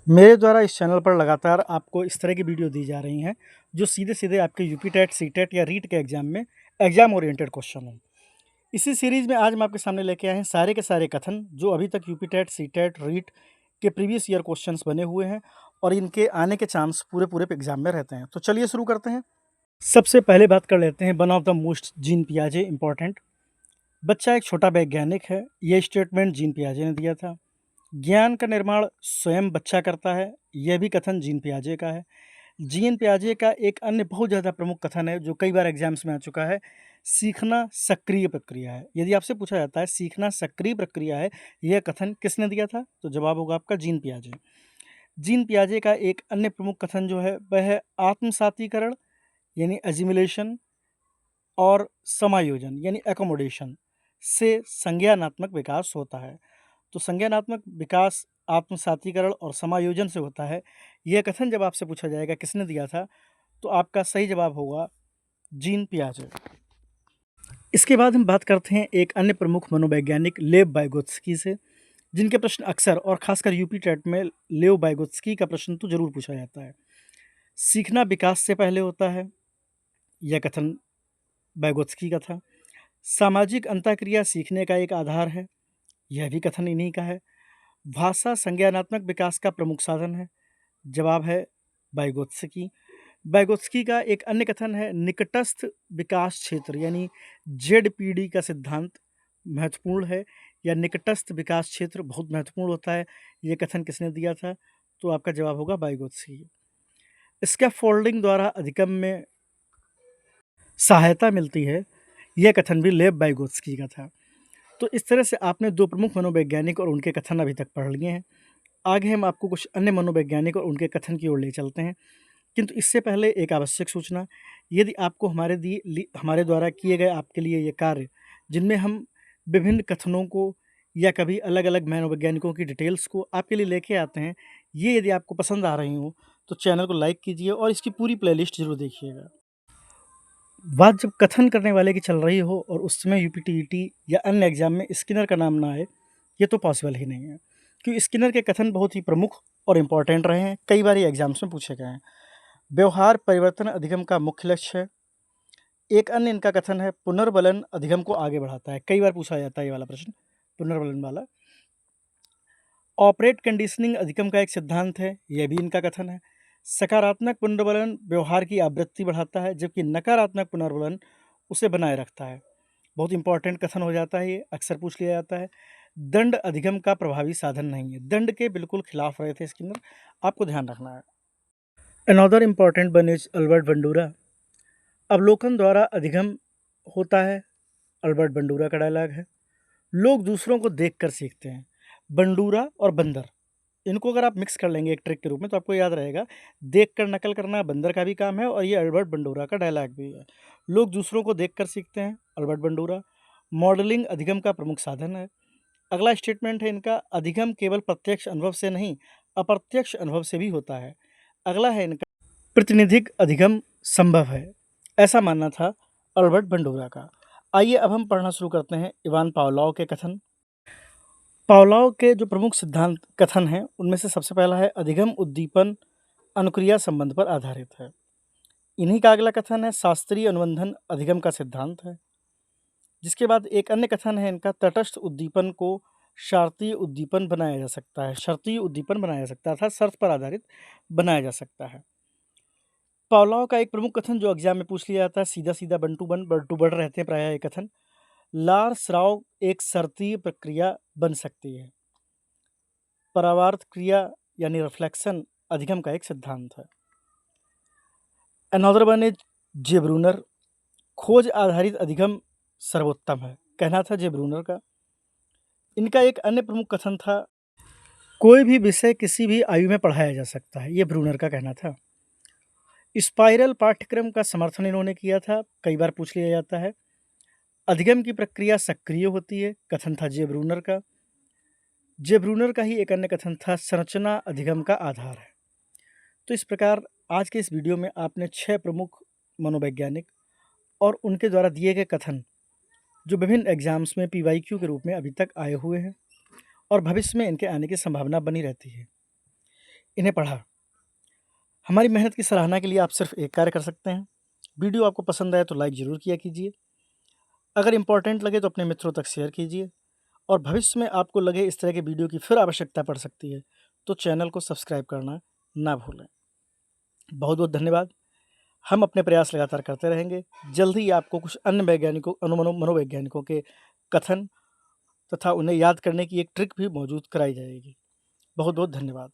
मेरे द्वारा इस चैनल पर लगातार आपको इस तरह की वीडियो दी जा रही हैं जो सीधे-सीधे आपके यूपी टेट, सीटेट या रीट के एग्ज़ाम में एग्ज़ाम ओरिएंटेड क्वेश्चन हों। इसी सीरीज़ में आज हम आपके सामने लेके आए हैं सारे के सारे कथन जो अभी तक यूपी टेट, सीटेट, रीट के प्रीवियस ईयर क्वेश्चंस बने हुए हैं और इनके आने के चांस पूरे एग्ज़ाम में रहते हैं। तो चलिए शुरू करते हैं। सबसे पहले बात कर लेते हैं one of the most Jean पियाजे इम्पोर्टेंट। बच्चा एक छोटा वैज्ञानिक है, ये स्टेटमेंट जीन पियाजे ने दिया था। ज्ञान का निर्माण स्वयं बच्चा करता है, यह भी कथन जीन पियाजे का है। जीन पियाजे का एक अन्य बहुत ज़्यादा प्रमुख कथन है जो कई बार एग्जाम्स में आ चुका है, सीखना सक्रिय प्रक्रिया है। यदि आपसे पूछा जाता है सीखना सक्रिय प्रक्रिया है, यह कथन किसने दिया था, तो जवाब होगा आपका जीन पियाजे। जीन पियाजे का एक अन्य प्रमुख कथन जो है वह है आत्मसातीकरण यानी एजिमुलेशन और समायोजन यानी एकोमोडेशन से संज्ञानात्मक विकास होता है। तो संज्ञानात्मक विकास आत्मसातीकरण और समायोजन से होता है। यह कथन जब आपसे पूछा जाएगा किसने दिया था, तो आपका सही जवाब होगा जीन पियाजे। इसके बाद हम बात करते हैं एक अन्य प्रमुख मनोवैज्ञानिक लेव वाइगोत्स्की से, जिनके प्रश्न अक्सर और खासकर यूपी टेट में लेव वाइगोत्स्की का प्रश्न तो जरूर पूछा जाता है। सीखना विकास से पहले होता है, यह कथन वाइगोत्स्की का था। सामाजिक अंतःक्रिया सीखने का एक आधार है, यह भी कथन इन्हीं का है। भाषा संज्ञानात्मक विकास का प्रमुख साधन है, जवाब है वाइगोत्स्की। वाइगोत्स्की का एक अन्य कथन है निकटस्थ विकास क्षेत्र यानी जेडपीडी का सिद्धांत महत्वपूर्ण है, या निकटस्थ विकास क्षेत्र बहुत महत्वपूर्ण होता है। ये कथन किसने दिया था, तो आपका जवाब होगा वाइगोत्स्की। स्कैफोल्डिंग द्वारा अधिगम में सहायता मिलती है, यह कथन भी लेव वाइगोत्स्की का था। तो इस तरह से आपने दो प्रमुख मनोवैज्ञानिक और उनके कथन अभी तक पढ़ लिए हैं। आगे हम आपको कुछ अन्य मनोवैज्ञानिक और उनके कथन की ओर ले चलते हैं, किंतु इससे पहले एक आवश्यक सूचना। यदि आपको हमारे द्वारा किए गए आपके लिए ये कार्य, जिनमें हम विभिन्न कथनों को या कभी अलग-अलग मनोवैज्ञानिकों की डिटेल्स को आपके लिए लेके आते हैं, ये यदि आपको पसंद आ रही हो, तो चैनल को लाइक कीजिए और इसकी पूरी प्लेलिस्ट ज़रूर देखिएगा। बात जब कथन करने वाले की चल रही हो और उस समय यूपीटीईटी या अन्य एग्जाम में स्किनर का नाम ना आए, ये तो पॉसिबल ही नहीं है, क्योंकि स्किनर के कथन बहुत ही प्रमुख और इम्पॉर्टेंट रहे हैं, कई बार ये एग्जाम्स में पूछे गए हैं। व्यवहार परिवर्तन अधिगम का मुख्य लक्ष्य है। एक अन्य इनका कथन है पुनर्बलन अधिगम को आगे बढ़ाता है, कई बार पूछा जाता है ये वाला प्रश्न, पुनर्बलन वाला। ऑपरेट कंडीशनिंग अधिगम का एक सिद्धांत है, यह भी इनका कथन है। सकारात्मक पुनर्बलन व्यवहार की आवृत्ति बढ़ाता है, जबकि नकारात्मक पुनर्बलन उसे बनाए रखता है। बहुत इंपॉर्टेंट कथन हो जाता है, ये अक्सर पूछ लिया जाता है। दंड अधिगम का प्रभावी साधन नहीं है, दंड के बिल्कुल खिलाफ रहे थे स्किनर, आपको ध्यान रखना है। Another important one is Albert Bandura. अवलोकन द्वारा अधिगम होता है, अल्बर्ट बंडूरा का डायलॉग है। लोग दूसरों को देखकर सीखते हैं। बंडूरा और बंदर, इनको अगर आप मिक्स कर लेंगे एक ट्रिक के रूप में, तो आपको याद रहेगा देखकर नकल करना बंदर का भी काम है और ये अल्बर्ट बंडूरा का डायलॉग भी है। लोग दूसरों को देखकर सीखते हैं, अल्बर्ट बंडूरा। मॉडलिंग अधिगम का प्रमुख साधन है। अगला स्टेटमेंट है इनका, अधिगम केवल प्रत्यक्ष अनुभव से नहीं अप्रत्यक्ष अनुभव से भी होता है। अगला है इनका, प्रतिनिधिक अधिगम संभव है, ऐसा मानना था अल्बर्ट बंडूरा का। आइए अब हम पढ़ना शुरू करते हैं इवान पावलोव के कथन। पावलोव के जो प्रमुख सिद्धांत कथन हैं, उनमें से सबसे पहला है अधिगम उद्दीपन अनुक्रिया संबंध पर आधारित है। इन्हीं का अगला कथन है शास्त्रीय अनुबंधन अधिगम का सिद्धांत है। जिसके बाद एक अन्य कथन है इनका, तटस्थ उद्दीपन को शर्तीय उद्दीपन बनाया जा सकता है, शर्तीय उद्दीपन बनाया जा सकता था, शर्त पर आधारित बनाया जा सकता है। पावलोव का एक प्रमुख कथन जो एग्जाम में पूछ लिया जाता है, सीधा सीधा वन टू वन रहते हैं प्रायः ये कथन, लार स्राव एक शर्तीय प्रक्रिया बन सकती है। परावार्थ क्रिया यानी रिफ्लेक्शन अधिगम का एक सिद्धांत है। अनदर वन इज जेब्रूनर, खोज आधारित अधिगम सर्वोत्तम है, कहना था जेब्रूनर का। इनका एक अन्य प्रमुख कथन था, कोई भी विषय किसी भी आयु में पढ़ाया जा सकता है, ये ब्रूनर का कहना था। स्पाइरल पाठ्यक्रम का समर्थन इन्होंने किया था, कई बार पूछ लिया जाता है। अधिगम की प्रक्रिया सक्रिय होती है, कथन था जेब्रूनर का। जेब्रूनर का ही एक अन्य कथन था, संरचना अधिगम का आधार है। तो इस प्रकार आज के इस वीडियो में आपने 6 प्रमुख मनोवैज्ञानिक और उनके द्वारा दिए गए कथन, जो विभिन्न एग्जाम्स में PYQ के रूप में अभी तक आए हुए हैं और भविष्य में इनके आने की संभावना बनी रहती है, इन्हें पढ़ा। हमारी मेहनत की सराहना के लिए आप सिर्फ एक कार्य कर सकते हैं, वीडियो आपको पसंद आए तो लाइक ज़रूर किया कीजिए। अगर इम्पोर्टेंट लगे तो अपने मित्रों तक शेयर कीजिए और भविष्य में आपको लगे इस तरह के वीडियो की फिर आवश्यकता पड़ सकती है, तो चैनल को सब्सक्राइब करना ना भूलें। बहुत-बहुत धन्यवाद। हम अपने प्रयास लगातार करते रहेंगे। जल्द ही आपको कुछ अन्य वैज्ञानिकों मनोवैज्ञानिकों के कथन तथा उन्हें याद करने की एक ट्रिक भी मौजूद कराई जाएगी। बहुत-बहुत धन्यवाद।